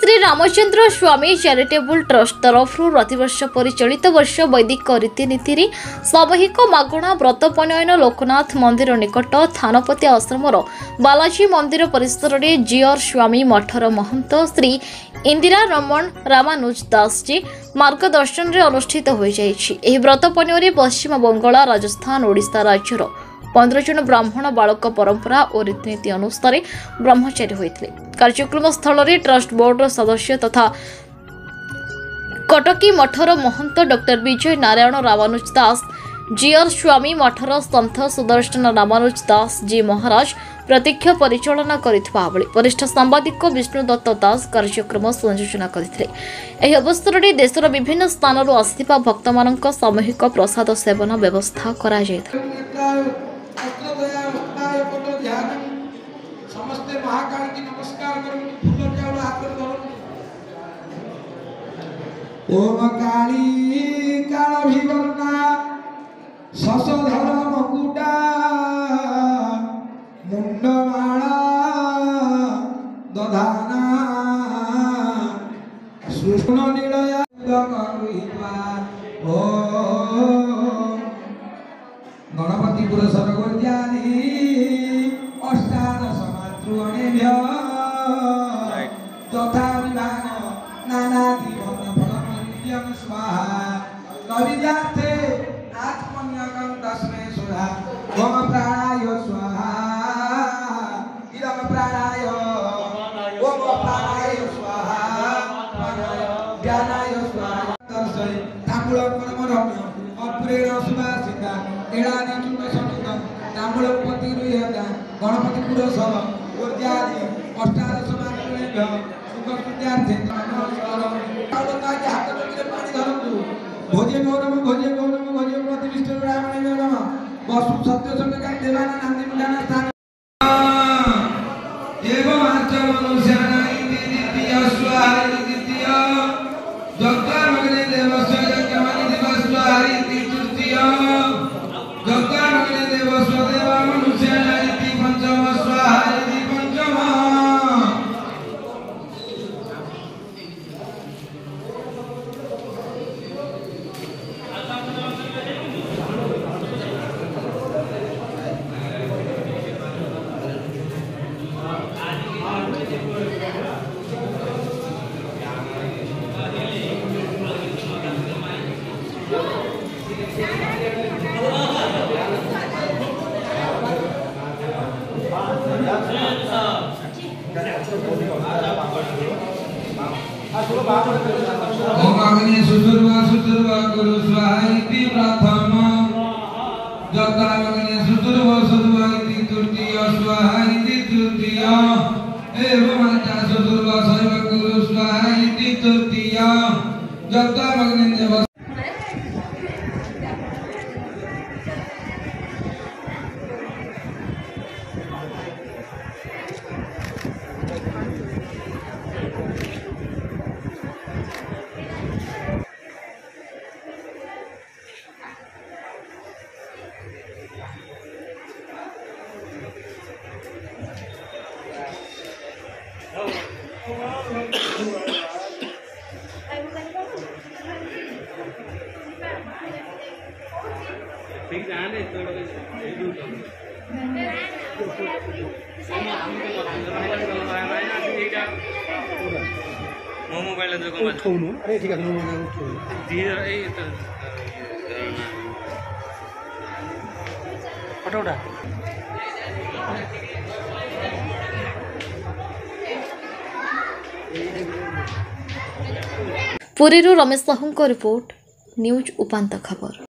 श्री रामचंद्र स्वामी charitable trust तरफ प्रतिवर्ष परिचालित वर्ष वैदिक रीतिनीति सामूहिक मागणा व्रत पनयन लोकनाथ मंदिर निकट थानपति आश्रमर बालाजी मंदिर परिसर में जियर स्वामी मठर महंत श्री इंदिरा रमण रामानुज दास जी मार्गदर्शन में अनुष्ठित हो जाए। व्रत पनयन पश्चिम बंगाल राजस्थान ओडिशा राज्यर 15 जन ब्राह्मण बालक परंपरा और रीतिनीति अनुसार ब्रह्मचारी होते। कार्यक्रम स्थल में ट्रस्ट बोर्ड सदस्य तथा कटकी मठर महंत डॉक्टर विजय नारायण रामानुज दास जियर स्वामी मठर संत सुदर्शन रामानुज दास जी महाराज प्रत्यक्ष परिचालना करथिबा बेले वरिष्ठ सांबादिक विष्णुदत्त दास कार्यक्रम संयोजन करथिले। एही अवसर में देशर विभिन्न स्थानरू आसिथिबा भक्तमानक सामूहिक प्रसाद सेवन व्यवस्था करा जायता। समस्ते महाकाल की नमस्कार करो। फूल चावल हाथ में धरो। ओम काली काल भीवरना शशधर मकुटा मुंडमाला दधाना सुष्ण निलया करुइपा ओ गणपति पुरस्कार गोज्यानी अष्टादश मातृगणेभ्य तथा विभाग नानादि फलम स्वाहा नविद्यार्थे आत्मन्यकं तस्मै स्वाहा मम प्राणाय स्वाहा इदं प्राणाय ओम प्राणाय स्वाहा ज्ञानाय स्वाहा तस्मै ताम्बूलं परमरम्य अर्पुरेण सुभाषिता एलानि चूर्णसंयुतं ताम्बूलं प्रतिगृह्यता गणपति पुरस्कार ऊर्जादि अष्टादश मातृगणेभ्य सुखकृत्यार्थे हाथ चक्रे पानी धरतु भोजे गौरव भोजे प्रतिष्ठित ब्राह्मणे नमः वसु सत्य संग देवाना नंदी मुंडाना स्थान एवं आचमनुष्याना इति द्वितीय स्वाहा द्वितीय जगन्मग्ने देवस्य यज्ञमनि देवस्वाहा इति तृतीय जगन्मग्ने देवस्य देवामनुष्याना इति पंचम स्वाहा इति पंचम। ओम अग्नि सुदुर्वा गुरु स्वाहा इति प्रथम जगन्मग्ने सुदुर्वा इति तृतीय स्वाहा इति तृतीय एवं अंता सुदुर्वा गुरु स्वाहा इति तृतीय जगन्मग्ने देव ठीक है मो मोबाइल अरे ठीक है फटोटा पुरी रमेश साहू रिपोर्ट न्यूज उपांत खबर।